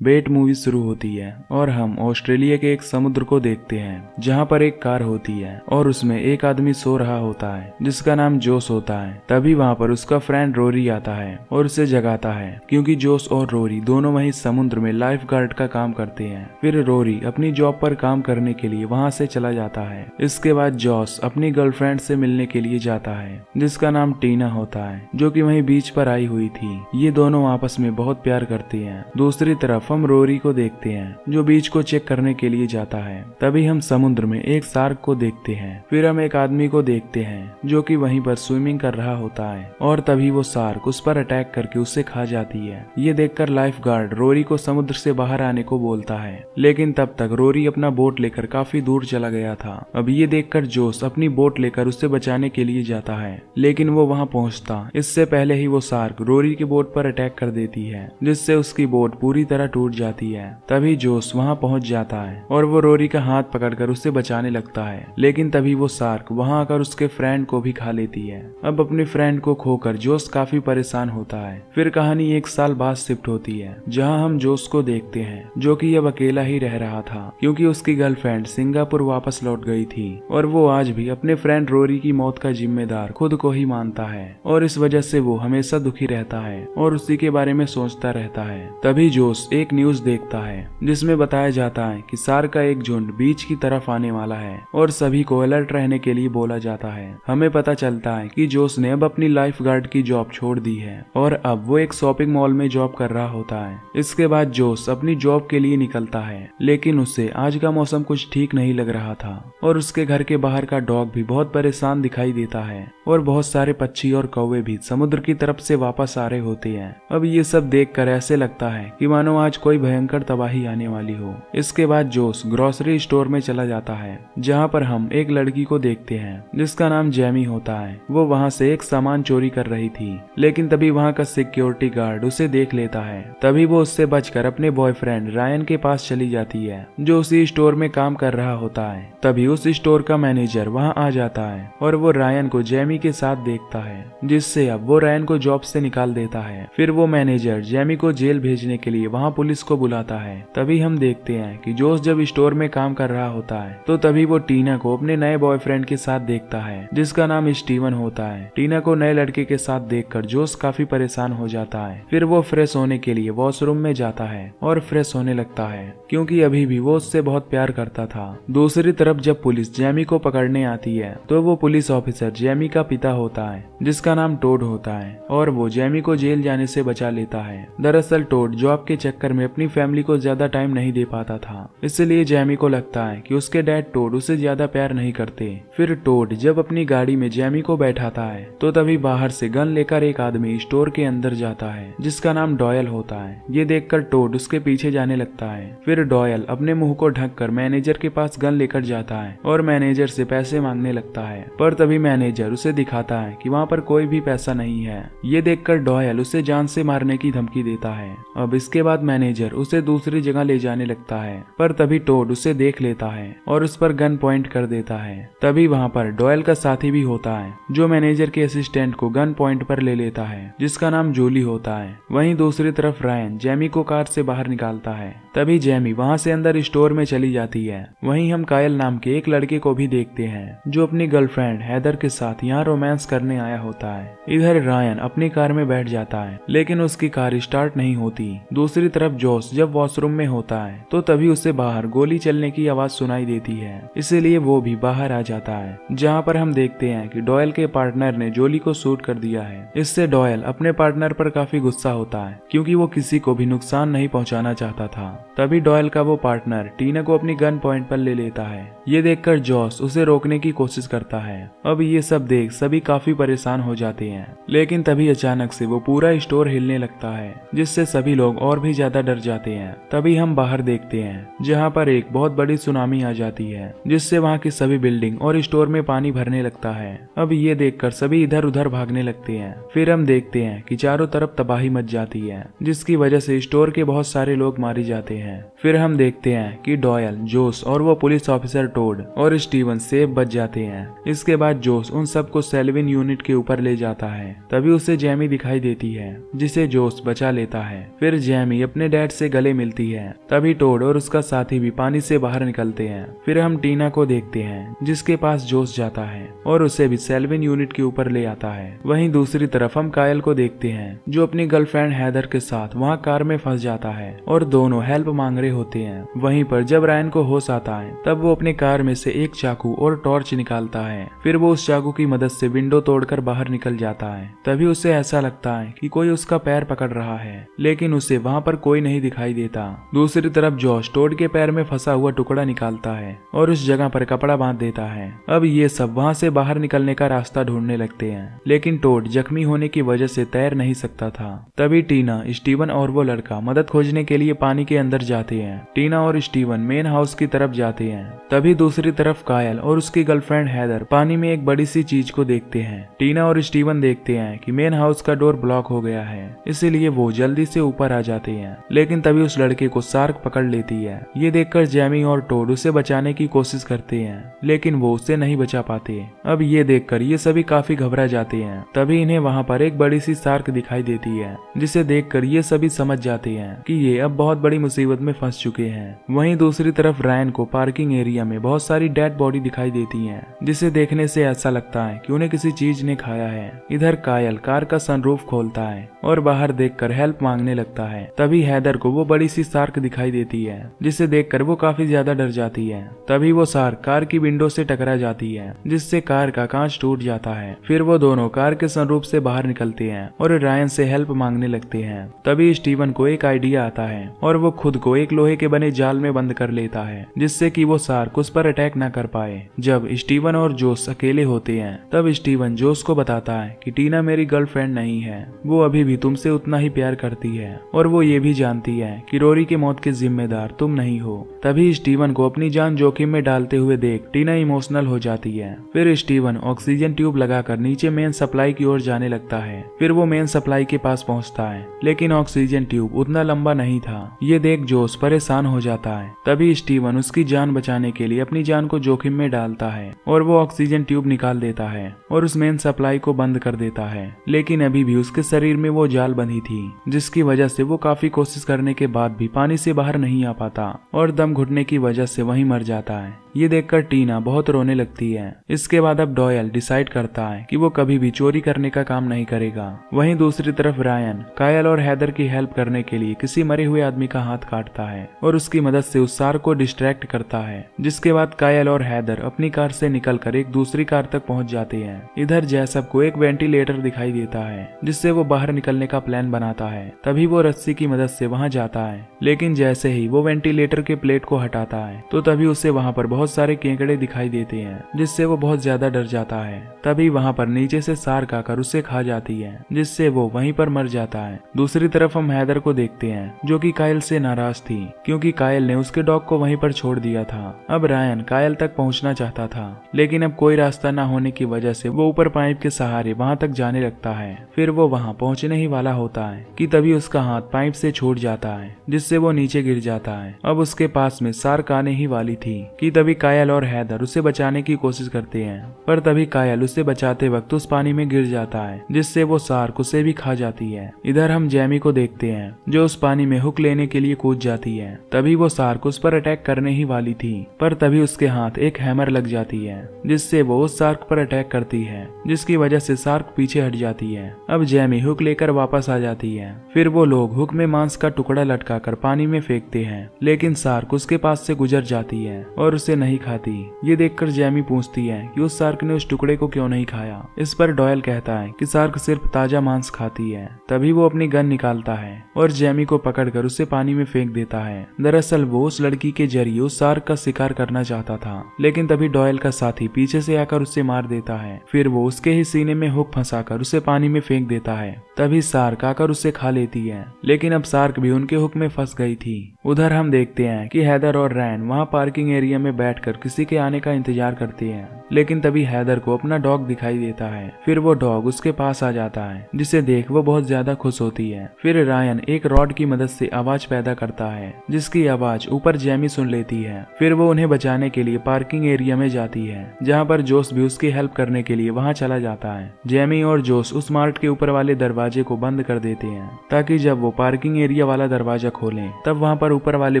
बेट movie शुरू होती है और हम ऑस्ट्रेलिया के एक समुद्र को देखते हैं जहाँ पर एक कार होती है और उसमें एक आदमी सो रहा होता है जिसका नाम जोस होता है। तभी वहाँ पर उसका फ्रेंड रोरी आता है और उसे जगाता है क्योंकि जोस और रोरी दोनों वहीं समुद्र में लाइफ गार्ड का काम करते हैं। फिर रोरी अपनी जॉब पर काम करने के लिए वहाँ से चला जाता है। इसके बाद जोस अपनी गर्लफ्रेंड से मिलने के लिए जाता है जिसका नाम टीना होता है, जो कि वहीं बीच पर आई हुई थी। ये दोनों आपस में बहुत प्यार करते हैं। दूसरी तरफ हम रोरी को देखते हैं जो बीच को चेक करने के लिए जाता है। तभी हम समुद्र में एक शार्क को देखते हैं। फिर हम एक आदमी को देखते हैं जो कि वहीं पर स्विमिंग कर रहा होता है और तभी वो शार्क उस पर अटैक करके उसे खा जाती है। ये देखकर लाइफ गार्ड रोरी को समुद्र से बाहर आने को बोलता है, लेकिन तब तक रोरी अपना बोट लेकर काफी दूर चला गया था। अब ये देखकर जोस अपनी बोट लेकर उसे बचाने के लिए जाता है, लेकिन वो वहाँ पहुँचता इससे पहले ही वो शार्क रोरी की बोट पर अटैक कर देती है जिससे उसकी बोट पूरी तरह टूट जाती है। तभी जोस वहाँ पहुँच जाता है और वो रोरी का हाथ पकड़कर उसे बचाने लगता है, लेकिन तभी वो शार्क वहाँ आकर उसके फ्रेंड को भी खा लेती है। अब अपने फ्रेंड को खोकर जोस काफी परेशान होता है। फिर कहानी 1 साल बाद शिफ्ट होती है जहाँ हम जोस को देखते हैं जो कि अब अकेला ही रह रहा था क्योंकि उसकी गर्लफ्रेंड सिंगापुर वापस लौट गई थी और वो आज भी अपने फ्रेंड रोरी की मौत का जिम्मेदार खुद को ही मानता है और इस वजह से वो हमेशा दुखी रहता है और उसी के बारे में सोचता रहता है। तभी जोस एक न्यूज देखता है जिसमें बताया जाता है कि शार्क का एक झुंड बीच की तरफ आने वाला है और सभी को अलर्ट रहने के लिए बोला जाता है। हमें पता चलता है कि जोस ने अब अपनी लाइफ गार्ड की जॉब छोड़ दी है और अब वो एक शॉपिंग मॉल में जॉब कर रहा होता है। इसके बाद जोस अपनी जॉब के लिए निकलता है, लेकिन उसे आज का मौसम कुछ ठीक नहीं लग रहा था और उसके घर के बाहर का डॉग भी बहुत परेशान दिखाई देता है और बहुत सारे पक्षी और कौवे भी समुद्र की तरफ से वापस आ रहे होते हैं। अब ये सब देखकर ऐसे लगता है कि मानो आज कोई भयंकर तबाही आने वाली हो। इसके बाद जोस ग्रोसरी स्टोर में चला जाता है जहाँ पर हम एक लड़की को देखते हैं जिसका नाम जेमी होता है। वो वहाँ से एक सामान चोरी कर रही थी, लेकिन तभी वहाँ का सिक्योरिटी गार्ड उसे देख लेता है। तभी वो उससे बचकर अपने बॉयफ्रेंड रायन के पास चली जाती है जो उसी स्टोर में काम कर रहा होता है। तभी उस स्टोर का मैनेजर वहाँ आ जाता है और वो रायन को जेमी के साथ देखता है, जिससे अब वो रायन को जॉब से निकाल देता है। फिर वो मैनेजर जेमी को जेल भेजने के लिए वहाँ पुलिस को बुलाता है। तभी हम देखते हैं कि जोस जब स्टोर में काम कर रहा होता है तो तभी वो टीना को अपने नए बॉयफ्रेंड के साथ देखता है जिसका नाम स्टीवन होता है। टीना को नए लड़के के साथ देखकर जोस काफी परेशान हो जाता है। फिर वो फ्रेश होने के लिए वॉशरूम में जाता है और फ्रेश होने लगता है क्योंकि अभी भी वो उससे बहुत प्यार करता था। दूसरी तरफ जब पुलिस जेमी को पकड़ने आती है तो वो पुलिस ऑफिसर जेमी का पिता होता है जिसका नाम टोड होता है और वो जेमी को जेल जाने से बचा लेता है। दरअसल टोड जॉब के चक्कर में अपनी फैमिली को ज्यादा टाइम नहीं दे पाता था, इसलिए जेमी को लगता है कि उसके डैड टोड उसे ज्यादा प्यार नहीं करते। फिर टोड जब अपनी गाड़ी में जेमी को बैठाता है तो तभी बाहर से गन लेकर एक आदमी स्टोर के अंदर जाता है जिसका नाम डॉयल होता है। ये देखकर टोड उसके पीछे जाने लगता है। फिर डॉयल अपने मुंह को ढककर मैनेजर के पास गन लेकर जाता है और मैनेजर से पैसे मांगने लगता है, पर तभी मैनेजर उसे दिखाता है कि वहाँ पर कोई भी पैसा नहीं है। ये देखकर डॉयल उसे जान से मारने की धमकी देता है। अब इसके बाद मैनेजर उसे दूसरी जगह ले जाने लगता है, पर तभी टोड उसे देख लेता है और उस पर गन पॉइंट कर देता है। तभी वहाँ पर डॉयल का साथी भी होता है जो मैनेजर के असिस्टेंट को गन पॉइंट पर ले लेता है जिसका नाम जोली होता है। वहीं दूसरी तरफ रायन जेमी को कार से बाहर निकालता है। तभी जेमी वहाँ से अंदर स्टोर में चली जाती है। वहीं हम कायल नाम के एक लड़के को भी देखते हैं जो अपनी गर्लफ्रेंड हैदर के साथ यहाँ रोमांस करने आया होता है। इधर रायन अपनी कार में बैठ जाता है, लेकिन उसकी कार स्टार्ट नहीं होती। दूसरी तरफ जोस जब वॉशरूम में होता है तो तभी उसे बाहर गोली चलने की आवाज सुनाई देती है, इसीलिए वो भी बाहर आ जाता है जहाँ पर हम देखते हैं कि डॉयल के पार्टनर ने जोली को शूट कर दिया है। इससे डॉयल अपने पार्टनर पर काफी गुस्सा होता है क्योंकि वो किसी को भी नुकसान नहीं पहुंचाना चाहता था। तभी डॉयल का वो पार्टनर टीना को अपनी गन पॉइंट पर ले लेता है। ये देखकर जॉस उसे रोकने की कोशिश करता है। अब ये सब देख सभी काफी परेशान हो जाते हैं, लेकिन तभी अचानक से वो पूरा स्टोर हिलने लगता है जिससे सभी लोग और भी ज्यादा डर जाते हैं। तभी हम बाहर देखते हैं जहाँ पर एक बहुत बड़ी सुनामी आ जाती है जिससे वहाँ की सभी बिल्डिंग और स्टोर में पानी भरने लगता है। अब ये देखकर सभी इधर उधर भागने लगते हैं। फिर हम देखते हैं कि चारों तरफ तबाही मच जाती है जिसकी वजह से स्टोर के बहुत सारे लोग मारे जाते हैं। फिर हम देखते हैं कि डॉयल, जोस और वो पुलिस ऑफिसर टोड और स्टीवन सेफ बच जाते हैं। इसके बाद जोस उन सबको सेल्विन यूनिट के ऊपर ले जाता है। तभी उसे जेमी दिखाई देती है जिसे जोस बचा लेता है। फिर जेमी अपने डैड से गले मिलती है। तभी टोड और उसका साथी भी पानी से बाहर निकलते हैं। फिर हम टीना को देखते हैं जिसके पास जोश जाता है और उसे भी सेल्विन यूनिट के ऊपर ले आता है। वहीं दूसरी तरफ हम कायल को देखते हैं जो अपनी गर्लफ्रेंड हैदर के साथ वहाँ कार में फंस जाता है और दोनों हेल्प मांग रहे होते हैं। वहीं पर जब रायन को होश आता है तब वो अपने कार में से एक चाकू और टॉर्च निकालता है। फिर वो उस चाकू की मदद से विंडो तोड़कर बाहर निकल जाता है। तभी उसे ऐसा लगता है कि कोई उसका पैर पकड़ रहा है, लेकिन उसे वहाँ पर कोई नहीं दिखाई देता। दूसरी तरफ जॉश टोड के पैर में फंसा हुआ टुकड़ा निकालता है और उस जगह पर कपड़ा बांध देता है। अब ये सब वहाँ से बाहर निकलने का रास्ता ढूंढने लगते हैं, लेकिन टोड जख्मी होने की वजह से तैर नहीं सकता था। तभी टीना, स्टीवन और वो लड़का मदद खोजने के लिए पानी के अंदर जाते हैं। टीना और स्टीवन मेन हाउस की तरफ जाते हैं। तभी दूसरी तरफ कायल और उसकी गर्लफ्रेंड हैदर पानी में एक बड़ी सी चीज को देखते हैं। टीना और स्टीवन देखते हैं कि मेन हाउस का डोर ब्लॉक हो गया है, इसीलिए वो जल्दी से ऊपर आ जाते हैं। लेकिन तभी उस लड़के को शार्क पकड़ लेती है। ये देखकर जैमी और टोड उसे बचाने की कोशिश करते हैं, लेकिन वो उसे नहीं बचा पाते। अब ये देखकर ये सभी काफी घबरा जाते हैं। तभी इन्हें वहाँ पर एक बड़ी सी शार्क दिखाई देती है, जिसे देखकर ये सभी समझ जाते हैं कि ये अब बहुत बड़ी मुसीबत में फंस चुके हैं। वहीं दूसरी तरफ रायन को पार्किंग एरिया में बहुत सारी डेड बॉडी दिखाई देती है, जिसे देखने से ऐसा लगता है कि उन्हें किसी चीज ने खाया है। इधर कायल कार का सनरूफ खोलता है और बाहर देखकर हेल्प मांगने लगता है। तभी हैदर को वो बड़ी सी शार्क दिखाई देती है, जिसे देखकर वो काफी ज्यादा डर जाती है। तभी वो शार्क कार की विंडो से टकरा जाती है, जिससे कार का कांच टूट जाता है। फिर वो दोनों कार के सनरूफ से बाहर निकलते हैं और रायन से हेल्प मांगने लगते हैं। तभी स्टीवन को एक आइडिया आता है और वो खुद को एक लोहे के बने जाल में बंद कर लेता है, जिससे कि वो शार्क उस पर अटैक न कर पाए। जब स्टीवन और जोश अकेले होते हैं तब स्टीवन जोश को बताता है कि टीना मेरी गर्लफ्रेंड नहीं है, वो अभी भी तुमसे उतना ही प्यार करती है और वो ये भी जानती है कि रोरी के मौत के जिम्मेदार तुम नहीं हो। तभी स्टीवन को अपनी जान जोखिम में डालते हुए देख टीना इमोशनल हो जाती है। फिर स्टीवन ऑक्सीजन ट्यूब लगाकर नीचे मेन सप्लाई की ओर जाने लगता है। फिर वो मेन सप्लाई के पास पहुंचता है, लेकिन ऑक्सीजन ट्यूब उतना लंबा नहीं था। ये देख जोश परेशान हो जाता है। तभी स्टीवन उसकी जान बचाने के लिए अपनी जान को जोखिम में डालता है और वो ऑक्सीजन ट्यूब निकाल देता है और उस मेन सप्लाई को बंद कर देता है। लेकिन अभी भी उसके शरीर में वो जाल बंधी थी, जिसकी वजह से वो काफी कोशिश करने के बाद भी पानी से बाहर नहीं आ पाता और दम घुटने की वजह से वहीं मर जाता है। ये देखकर टीना बहुत रोने लगती है। इसके बाद अब डॉयल डिसाइड करता है कि वो कभी भी चोरी करने का काम नहीं करेगा। वहीं दूसरी तरफ रायन कायल और हैदर की हेल्प करने के लिए किसी मरे हुए आदमी का हाथ काटता है और उसकी मदद से उस शार्क को डिस्ट्रैक्ट करता है। जिसके बाद कायल और हैदर अपनी कार से निकलकर एक दूसरी कार तक पहुंच जाते हैं। इधर जैसब को एक वेंटिलेटर दिखाई देता है, जिससे वो बाहर निकलने का प्लान बनाता है। तभी वो रस्सी की मदद से वहां जाता है, लेकिन जैसे ही वो वेंटिलेटर के प्लेट को हटाता है तो तभी उसे वहां पर बहुत सारे केकड़े दिखाई देते हैं, जिससे वो बहुत ज्यादा डर जाता है। तभी वहां पर नीचे से शार्क आकर उसे खा जाती है, जिससे वो वहीं पर मर जाता है। दूसरी तरफ हम हैदर को देखते हैं, जो कि कायल से नाराज थी क्योंकि कायल ने उसके डॉग को वहीं पर छोड़ दिया था। अब रायन कायल तक पहुंचना चाहता था, लेकिन अब कोई रास्ता न होने की वजह से वो ऊपर पाइप के सहारे वहां तक जाने लगता है। फिर वो वहां पहुंचने ही वाला होता है कि तभी उसका हाथ पाइप से छूट जाता है, जिससे वो नीचे गिर जाता है। अब उसके पास में शार्क आने ही वाली थी कि तभी कायल और हैदर उसे बचाने की कोशिश करते हैं, पर तभी कायल उसे बचाते वक्त उस पानी में गिर जाता है, जिससे वो शार्क उसे भी खा जाती है। इधर हम जैमी को देखते हैं, जो उस पानी में हुक लेने के लिए कूद जाती है। तभी वो शार्क उस पर अटैक करने ही वाली थी, पर तभी उसके हाथ एक हैमर लग जाती है, जिससे वो उस शार्क पर अटैक करती है, जिसकी वजह से शार्क पीछे हट जाती है। अब जैमी हुक लेकर वापस आ जाती है। फिर वो लोग हुक में मांस का टुकड़ा लटकाकर पानी में फेंकते हैं, लेकिन शार्क उसके पास से गुजर जाती है और उसे नहीं खाती। ये देखकर जैमी पूछती है कि उस शार्क ने उस टुकड़े को क्यों नहीं खाया। इस पर डॉयल कहता है कि शार्क सिर्फ ताजा मांस खाती है। तभी वो अपनी गन निकालता है और जैमी को पकड़कर उसे पानी में फेंक देता है। दरअसल वो उस लड़की के जरिए उस शार्क का शिकार करना चाहता था, लेकिन तभी डॉयल का साथी पीछे से आकर उसे मार देता है। फिर वो उसके ही सीने में हुक फंसाकर उसे पानी में फेंक देता है। तभी शार्क आकर उसे खा लेती है, लेकिन अब शार्क भी उनके हुक में फंस गई थी। उधर हम देखते हैं कि हैदर और रैन वहाँ पार्किंग एरिया में बैठ बैठकर किसी के आने का इंतजार करते हैं। लेकिन तभी हैदर को अपना डॉग दिखाई देता है। फिर वो डॉग उसके पास आ जाता है, जिसे देख वो बहुत ज्यादा खुश होती है। फिर रायन एक रॉड की मदद से आवाज पैदा करता है, जिसकी आवाज ऊपर जेमी सुन लेती है। फिर वो उन्हें बचाने के लिए पार्किंग एरिया में जाती है, जहाँ पर जोश भी उसकी हेल्प करने के लिए वहाँ चला जाता है। जेमी और जोश उस मार्ट के ऊपर वाले दरवाजे को बंद कर देते हैं, ताकि जब वो पार्किंग एरिया वाला दरवाजा खोलें तब वहाँ पर ऊपर वाले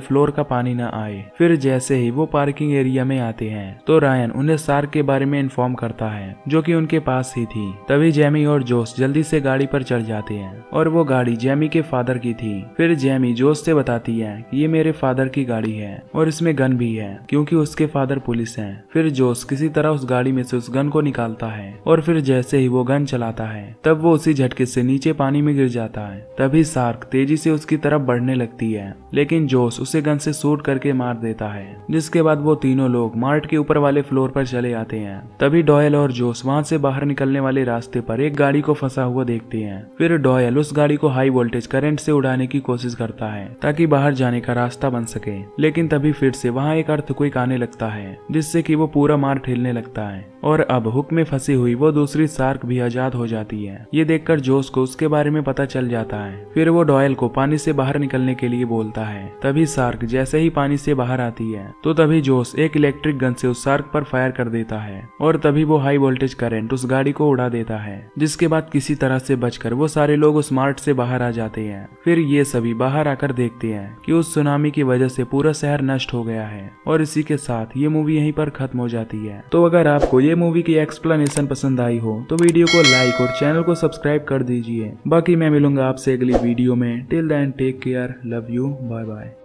फ्लोर का पानी न आए। फिर जैसे ही वो पार्किंग एरिया में आते हैं तो रायन उन्हें शार्क के बारे में इन्फॉर्म करता है, जो कि उनके पास ही थी। तभी जेमी और जोश जल्दी से गाड़ी पर चढ़ जाते हैं, और वो गाड़ी जेमी के फादर की थी। फिर जेमी जोश से बताती है कि ये मेरे फादर की गाड़ी है और इसमें गन भी है, क्योंकि उसके फादर पुलिस हैं। फिर जोश किसी तरह उस गाड़ी में से उस गन को निकालता है, और फिर जैसे ही वो गन चलाता है तब वो उसी झटके से नीचे पानी में गिर जाता है। तभी शार्क तेजी से उसकी तरफ बढ़ने लगती है, लेकिन जोश उसे गन से शूट करके मार देता है। जिसके बाद वो तीनों लोग मार्ट के ऊपर वाले फ्लोर पर चले आते हैं। तभी डॉयल और जोश वहाँ से बाहर निकलने वाले रास्ते पर एक गाड़ी को फंसा हुआ देखते हैं। फिर डॉयल उस गाड़ी को हाई वोल्टेज करंट से उड़ाने की कोशिश करता है, ताकि बाहर जाने का रास्ता बन सके। लेकिन तभी फिर से वहाँ एक अर्थक्वेक आने लगता है, जिससे कि वो पूरा मार्ट हिलने लगता है, और अब हुक में फंसी हुई वो दूसरी शार्क भी आजाद हो जाती है। ये देखकर जोश को उसके बारे में पता चल जाता है। फिर वो डॉयल को पानी से बाहर निकलने के लिए बोलता है। तभी शार्क जैसे ही पानी से बाहर आती है तो तभी जोश एक इलेक्ट्रिक गन से उस शार्क पर फायर कर देता है, और तभी वो हाई वोल्टेज करंट उस गाड़ी को उड़ा देता है। जिसके बाद किसी तरह से बचकर वो सारे लोग उस मार्ट से बाहर आ जाते हैं। फिर ये सभी बाहर आकर देखते हैं कि उस सुनामी की वजह से पूरा शहर नष्ट हो गया है। और इसी के साथ ये मूवी यहीं पर खत्म हो जाती है। तो अगर आपको ये मूवी की एक्सप्लेनेशन पसंद आई हो तो वीडियो को लाइक और चैनल को सब्सक्राइब कर दीजिए। बाकी मैं मिलूंगा आपसे अगली वीडियो में। Till then take care, love you, bye bye.